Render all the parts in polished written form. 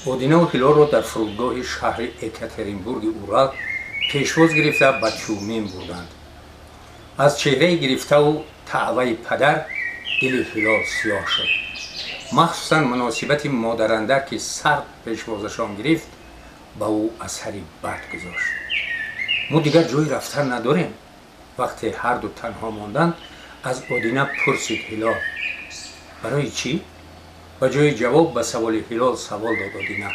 اودینا و هیلال را در فرودگاه شهر اکاترینبورگ اورال پیشواز گرفته به تیومین بردند. از چهره گرفته و تعوی پدر دل هیلال سیاه شد. مخصوصا مناسبت مادرندر که سر پیشوازشان گرفت به او اثری بد گذاشت. ما دیگر جای رفتن نداریم. وقتی هر دو تنها ماندند از اودینا پرسید هیلال برای چی؟ به جای جواب به سوال هیلال سوال داد اودینا.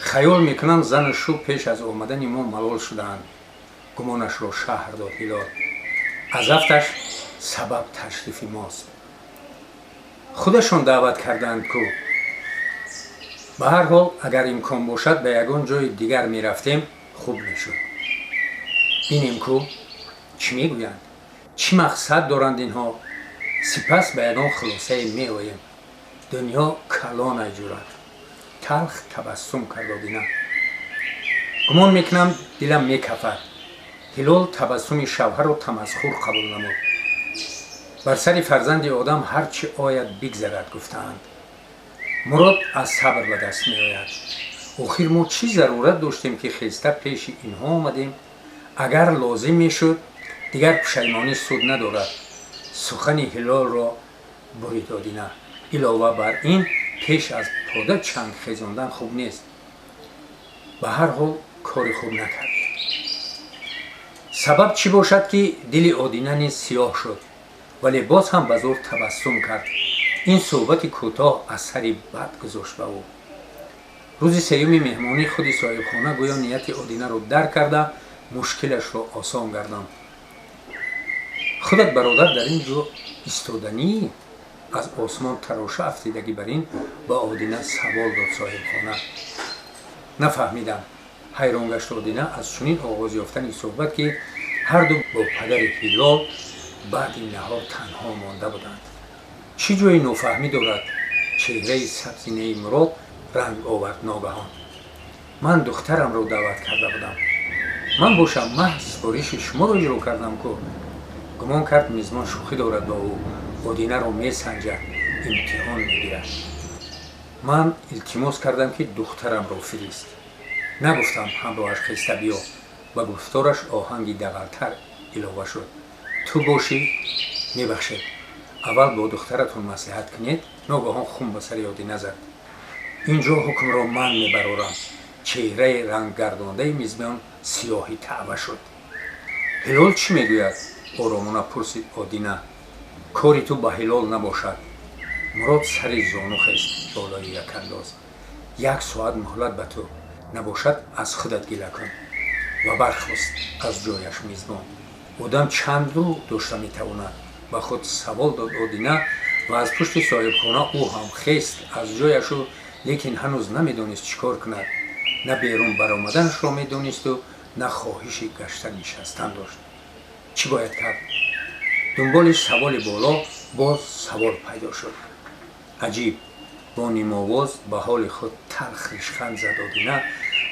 خیال میکنم زن شو پیش از آمدن ما ملال شدند. گمانش را شهر داد هیلال. از افتش سبب تشریف ماست. خودشون دعوت کردند که به هر حال اگر امکان باشد به یگان جای دیگر می رفتیم خوب میشد. بینیم که چی میگویند؟ چی مقصد دارند اینها؟ سپس به یگان خلاصه می آییم. دنیا کلان ایجورد. تلخ تبسم کرد اودینا. گمان میکنم دلم میکفد. هیلال تبسم شوهر را تمسخر قبول نمود. بر سر فرزند آدم هر چی آید بگذرد گفتند. مراد از صبر به دست می آید. آخر ما چی ضرورت داشتیم که خسته پیش اینها آمدیم؟ اگر لازم می شد دیگر پشیمانی سود ندارد. سخن هیلال را برید اودینا. علاوه بر این پیش از پاده چنگ خیزاندن خوب نیست. به هر حال کاری خوب نکرد. سبب چی باشد که دل اودینا نیز سیاه شد ولی باز هم به زور تبسم کرد. این صحبت کوتاه اثری بد گذاشت به او. روز سیوم مهمانی خود صاحب خانه گویا نیت اودینا را درک کرده مشکلش را آسان گرداند. خودت برادر در اینجا ایستادنی؟ از آسمان تراشه افتیدگی بر این با اودینا سوال داد صاحب خانه. نفهمیدم. حیران گشت اودینا از چنین آغاز یافتن صحبت که هر دو با پدر هیلال بعد این نهار تنها مانده بودند. چی جای نفهمی دارد؟ چهره سبزینه مراد رنگ آورد ناگهان. من دخترم را دعوت کرده بودم. من باشم محض سفارش شما را اجرا کردم که گمان کرد میزبان شوخی دارد با او. اودینا را می سنجد، امتحان میگیرد. من التماس کردم که دخترم را فرست. نگفتم همراهش خسته بیا. و گفتارش آهنگی دغل‌تر اضافه شد. تو باشی میبخشید. اول با دخترتون مصلحت کنید. ناگهان خون به سر اودینا زد. اینجا حکم را من میبرارم. چهره رنگ گردانده میزبان سیاهی تعوه شد. هیلال چی میگوید؟ آرامانه پرسید اودینا. کاری تو با هیلال نباشد. مراد سر زانو خیست بالای یک انداز. 1 ساعت مهلت به تو نباشد از خودت گله کن. و برخاست از جایش میزبان. آدم چند رو داشته میتواند؟ به خود سوال داد اودینا و از پشت صاحب خانه او هم خیست از جایش و لیکن هنوز نمیدونست چیکار کند. نه بیرون برآمدنش را میدونست و نه خواهشی گشتن نشستن داشت. چی باید کرد؟ دنبالش سوال بالا باز سوال پیدا شد. عجیب. با نیم آواز به حال خود تلخ ریشخند زد اودینا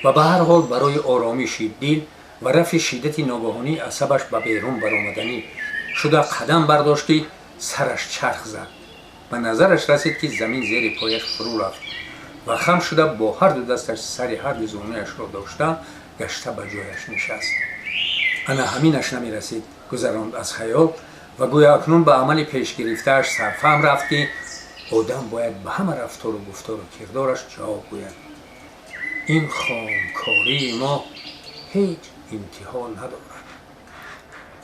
و به هر حال برای آرامش دل و رفع شدت ناگهانی عصبش به بیرون برآمدنی شده قدم برداشتی سرش چرخ زد. به نظرش رسید که زمین زیر پایش فرو رفت و خم شده با هر دو دستش سر هر دو زانویش را داشته گشته به جایش نشست. انا همینش نمی رسید گذراند از خیال و گویا اکنون به عمل پیش گرفتهش سرفهم رفت که آدم باید به همه رفتار و گفتار و کردارش جواب گوید. این خامکاری ما هیچ انتها ندارد.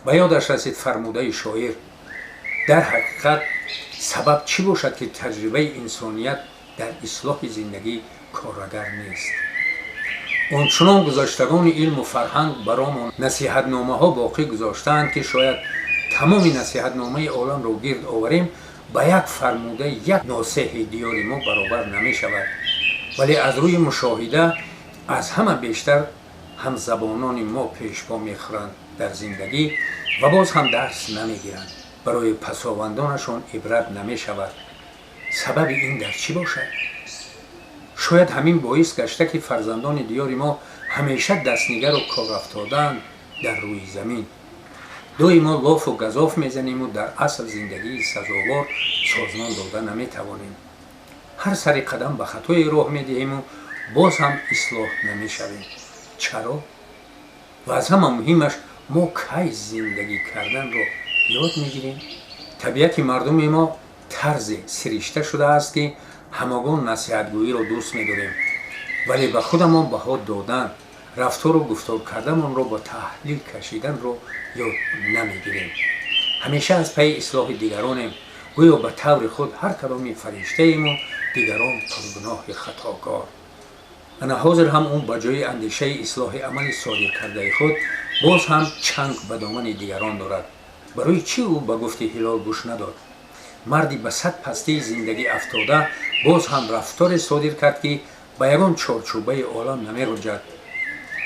به یادش رسید فرموده شاعر. در حقیقت سبب چی باشد که تجربه انسانیت در اصلاح زندگی کارگر نیست؟ آنچنان گذاشتگان علم و فرهنگ برامون نصیحتنامه ها باقی گذاشتند که شاید تمام نصیحتنامه عالم را گرد آوریم به یک فرموده یک ناصح دیار ما برابر نمی شود. ولی از روی مشاهده از همه بیشتر هم زبانان ما پیش پا میخورند در زندگی و باز هم درس نمیگیرند. برای پساوندانشان عبرت نمی شود. سبب این در چی باشد؟ شاید همین باعث گشته که فرزندان دیار ما همیشه دستنگر و کار افتادند در روی زمین. دوی ما لاف و گزاف میزنیم و در اصل زندگی سزاوار سازمان داده نمیتوانیم. هر سری قدم به خطای راه میدهیم و باز هم اصلاح نمیشویم. چرا؟ و از همه مهمش ما کی زندگی کردن رو یاد میگیریم؟ طبیعت مردم ما طرز سرشته شده است که همگان نصیحتگویی رو دوست می‌داریم، ولی به خودمان بها دادن، رفتار و گفتار کردن رو با تحلیل کشیدن رو یاد نمیگیریم. همیشه از پی اصلاح دیگرانیم، گویا به طور خود هر کدام فرشته ایم و دیگران پرگناه خطاکار. انا حاضر هم اون به جای اندیشه اصلاح عمل صادر کرده خود باز هم چنگ به دامن دیگران دارد. برای چی او به گفت هلال گوش نداد؟ مردی به صد پستی زندگی افتاده باز هم رفتار صادر کرد که به یگان چارچوبه عالم نمی‌رنجد.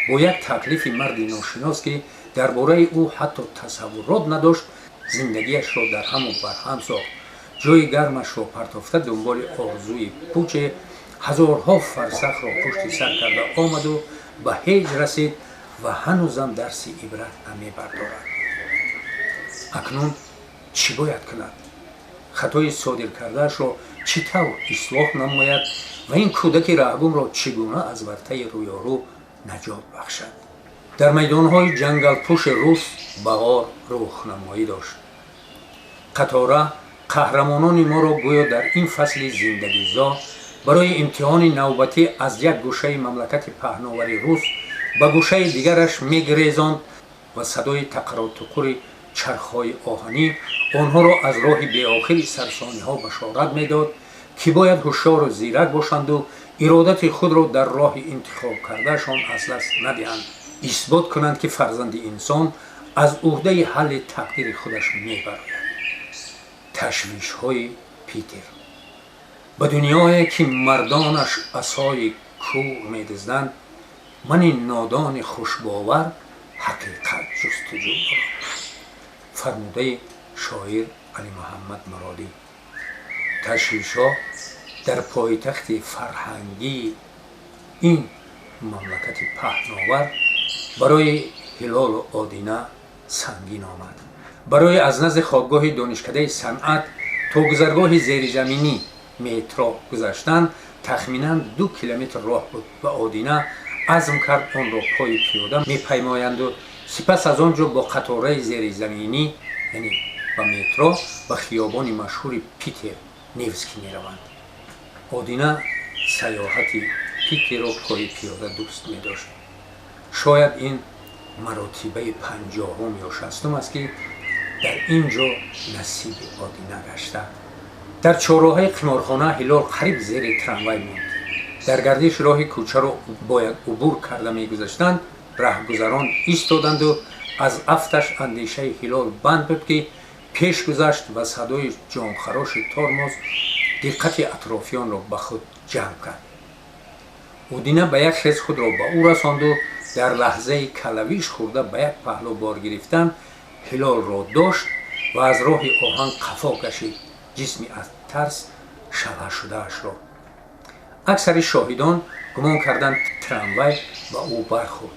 با یک تکلیف مردی ناشناس که درباره او حتی تصورات نداشت، زندگیش را در هم و بر هم ساخت. جای گرمش را پرتافته دنبال آرزوی پوچ هزارها فرسخ را پشت سر کرده آمد و به هیچ رسید و هنوزم درس عبرت نمی‌بردارد. اکنون چی باید کند؟ خطای صادر کردهش را چطور اصلاح نماید و این کودک رهگم را چگونه از ورطه رویارو نجات بخشد؟ در میدانهای جنگل پوش روس بغار رخنمایی داشت. قطاره قهرمانان ما را گویا در این فصل زندگیزا برای امتحان نوبتی از یک گوشه مملکت پهناور روس به گوشه دیگرش می‌گریزاند و صدای تقر و تقر چرخهای آهنی آنها را از راه بی آخر سرسانی ها بشارت میداد که باید هوشیار و زیرک باشند و ارادت خود را در راه انتخاب کردهشان از دست ندهند، اثبات کنند که فرزند انسان از عهده حل تقدیر خودش میبراید. تشویش های پیتر به دنیایی که مردانش عصای کور میدزدند، من نادان خوشباور حقیقت جستجو دارم. فرموده شاعر علی محمد مرادی. تشویش‌ها در پایتخت فرهنگی این مملکت پهناور برای هلال و آدینه سنگین آمد. برای از نزد خوابگاه دانشکده صنعت تا گذرگاه زیرزمینی مترو گذشتن تخمینا 2 کیلومتر راه بود و آدینه عزم کرد آن را پای پیاده میپیمایند و سپس از آنجا با قطاره زیرزمینی یعنی با مترو به خیابان مشهور پیتر نیوسکی میروند. آدینه سیاحتی پیتر را پای پیاده دوست می‌داشت. شاید این مراتبه 50 یا 60 است که در اینجا نصیب آدینه گشته. در چهارراه قمارخانه هلال قریب زیر تراموای ماند. در گردش راه کوچه را باید عبور کرده می‌گذشتند. راهگذران ایستادند و از افتش اندیشه هلال بند بود که پیش گذشت و صدای جانخراش ترمز دقت اطرافیان را به خود جلب کرد. آدینه به یک خیز خود را به او رساند و در لحظه کلویش خورده به یک پهلو بار گرفتن هلال را داشت و از راه آهن قفا کشید، جسمی از ترس شله شده اش را. اکثر شاهدان گمان کردند تراموای به او برخورد.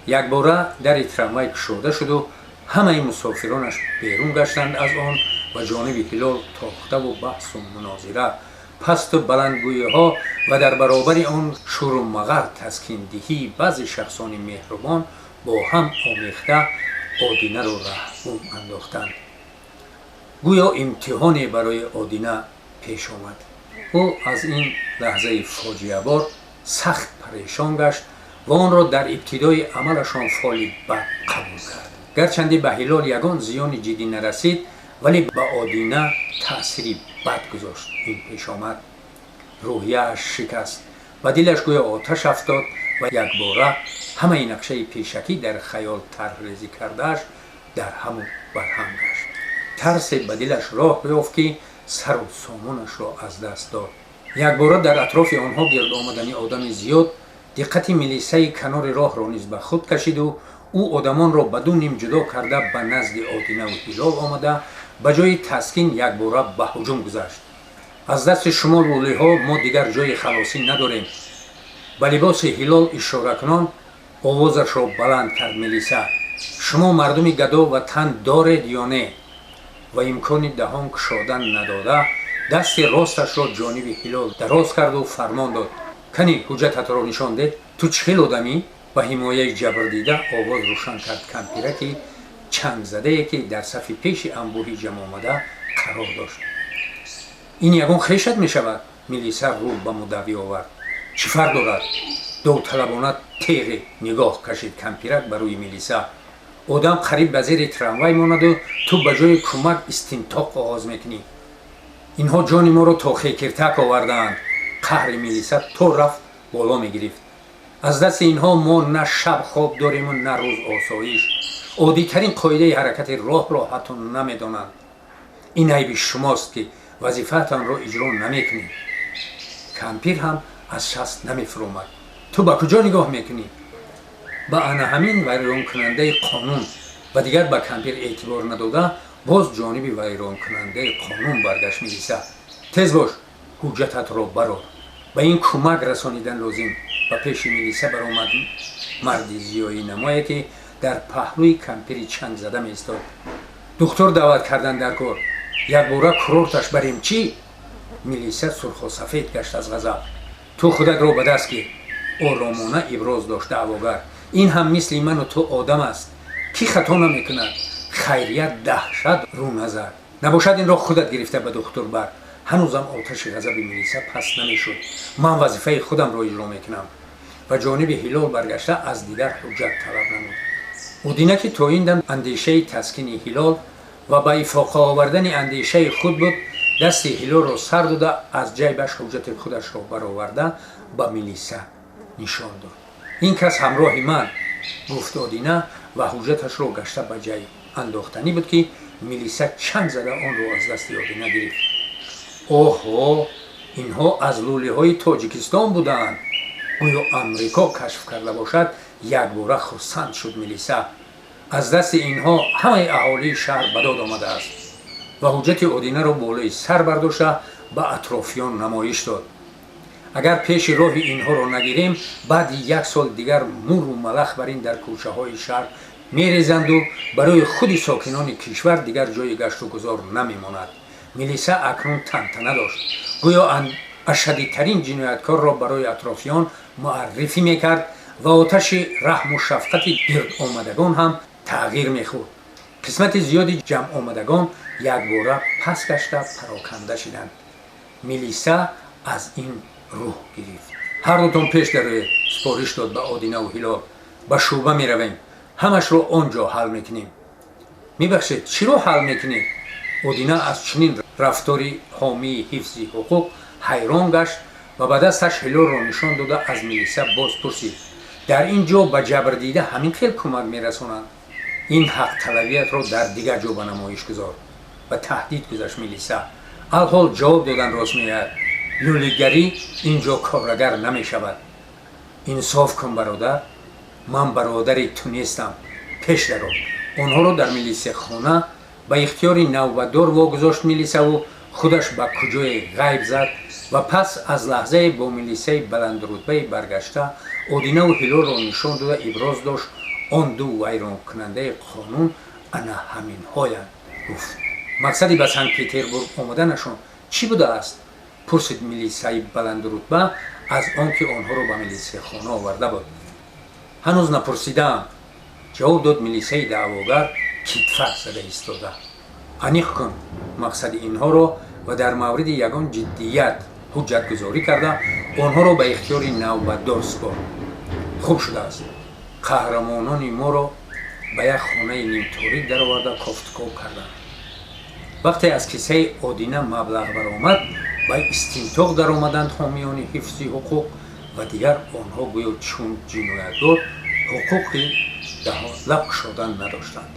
یک باره در تراموای گشوده شد و همه مسافرانش بیرون گشتند از آن و جانب هلال تاخته و بحث و مناظره، پست و بلندگویی ها و در برابر آن شور و مغر تسکین دهی بعضی شخصان مهربان با هم آمیخته آدینه را رهگم انداختند. گویا امتحانی برای آدینه پیش آمد. او از این لحظه فاجعه بار سخت پریشان گشت و آن را در ابتدای عملشان فالی بد قبول کرد. گرچند به هلال یگان زیان جدی نرسید ولی به آدینه تأثیری بد گذاشت. این پیش آمد روحیه‌اش شکست و دلش گویا آتش افتاد و یک باره همه نقشه پیشکی در خیال طرح‌ریزی کرده‌اش در هم و برهم گشت. ترس به دلش راه بیافت که سر و سامانش را از دست داد. یک باره در اطراف آنها گرد آمدن آدم زیاد دقت ملیسه کنار راه را نیز به خود کشید و او آدمان را بدون نیم جدا کرده به نزد آدینه و هلال آمده به جای تسکین یک باره به هجوم گذشت. از دست شما لوله ها ما دیگر جای خلاصی نداریم. به لباس هلال اشاره کنان آوازش را بلند کرد ملیسه. شما مردم گدا و تن دارید یا نه؟ و امکان دهان گشادن نداده دست راستش را جانب هلال دراز کرد و فرمان داد کانی حجتتро нишон деҳ, ту чӣ хел одамӣ? ба ҳимояи ҷабрдида овоз рӯшан кард кампираки чангзадае ки дар сафи пеши анбӯҳи ҷамъомада қарор дошт. ин ягон хешат мешавад? милиса рӯ ба мудаввӣ овард. чӣ фарқ дорад? довталабона теғи нигоҳ кашид кампирак ба рӯи милиса. одам қариб ба зери трамвай монаду ту ба ҷои кӯмак истинтоқ оғоз мекунӣ. инҳо ҷони моро то хекиртак овардаанд. қаҳри милиса то рафт боло мегирифт. аз дасти инҳо мо на шаб хоб дориму на рӯз осоиш. оддитарин қоидаи ҳаракати роҳро ҳатто намедонанд. ин айби шумост ки вазифаатонро иҷро намекунед. кампир ҳам аз шаст намефуромад. ту ба куҷо нигоҳ мекунӣ? ба ана ҳамин вайронкунандаи қонун ва дигар ба кампир эътибор надода боз ҷониби вайронкунандаи қонун баргашт милиса. тез бош, ҳуҷҷататро барор. ба ин кӯмак расонидан лозим. ба пеши милиса баромад марди зиёинамое ки дар паҳлӯи кампири чангзада меистод. духтур даъват кардан дар кор. якбора курорташ барем чӣ? милиса сурхосафед гашт аз ғазаб. ту худатро ба даст гир. оромона иброз дошт даъвогар. ин ҳам мисли ману ту одам аст. кӣ хато намекунад? хайрият даҳшат рӯназар. набошад инро худат гирифта ба духтур бар. ҳанӯзам оташи ғазаби милиса паст намешуд. ман вазифаи худамро иҷро мекунам. ва ҷониби ҳилол баргашта аз дигар ҳуҷҷат талаб намуд. удина ки то ин дам андешаи таскини ҳилол ва ба ифоқа овардани андешаи худ буд, дасти ҳилолро сар дода аз ҷайбаш ҳуҷҷати худашро бароварда ба милиса нишон дод. ин кас ҳамроҳи ман, гуфт одина ва ҳуҷҷаташро гашта ба ҷай андохтанӣ буд ки милиса чанг зада онро аз дасти одина гирифт. оҳо, инҳо аз лӯлиҳои тоҷикистон буданд. гӯё амрико кашф карда бошад. якбора хурсанд шуд милиса. аз дасти инҳо ҳамаи аҳолии шаҳр ба дод омадааст. ва ҳуҷҷати одинаро болои сар бардошта ба атрофиён намоиш дод. агар пеши роҳи инҳоро нагирем, баъди 1 сол дигар муру малах бар ин дар кӯчаҳои шаҳр мерезанду барои худи сокинони кишвар дигар ҷои гашту гузор намемонад. милиса акнун тантана дошт. гӯё ашадидтарин ҷинояткорро барои атрофиён муаррифӣ мекард ва оташи раҳму шафқати гирдомадагон ҳам тағйир мехӯрд. қисмати зиёди ҷамъомадагон якбора пас гашта пароканда шуданд. милиса аз ин рӯҳ гирифт. ҳардутон пеш дароед, супориш дод ба одинаву ҳилол. ба шӯъба меравем. ҳамашро он ҷо ҳал мекунем. мебахшед, чиро ҳал мекунед? одина аз чунин рафтори ҳомии ҳифзи ҳуқуқ ҳайрон гашт ва ба дасташ ҳилолро нишон дода аз милиса боз пурсид. дар ин ҷо ба ҷабрдида ҳамин хел кӯмак мерасонанд? ин ҳақталабиятро дар дигар ҷо ба намоиш гузор. ба таҳдид гузашт милиса. алҳол ҷавоб додан рост меояд. лӯлигарӣ ин ҷо корагар намешавад. инсоф кун бародар. ман бародари ту нестам. пеш даро. онҳоро дар милисияхона ба ихтиёри навбатдор вогузошт милисаву худаш ба куҷое ғайб зад ва пас аз лаҳзае бо милисияи баландрутбаи баргашта одинаву ҳилолро нишон дода иброз дошт. он ду вайронкунандаи қонун ана ҳаминҳоянд, гуфт. мақсади ба санкт петербург омаданашон чӣ будааст? пурсид милисияи баландрутба аз он ки онҳоро ба милисияхона оварда буд. ҳанӯз напурсидаам, ҷавоб дод милисияи даъвогар китфак зада истода. аниқ кун мақсади инҳоро ва дар мавриди ягон ҷиддият ҳуҷҷатгузорӣ карда онҳоро ба ихтиёри навбатдор супорд. хуб шудааст. қаҳрамонони моро ба як хонаи нимторик дароварда кофтукоб карданд. вақте аз кисаи одина маблағ баромад, ба истинтоқ даромаданд ҳомиёни ҳифзи ҳуқуқ ва дигар онҳо гӯё чун ҷиноятгор ҳуқуқи лаб кушодан надоштанд.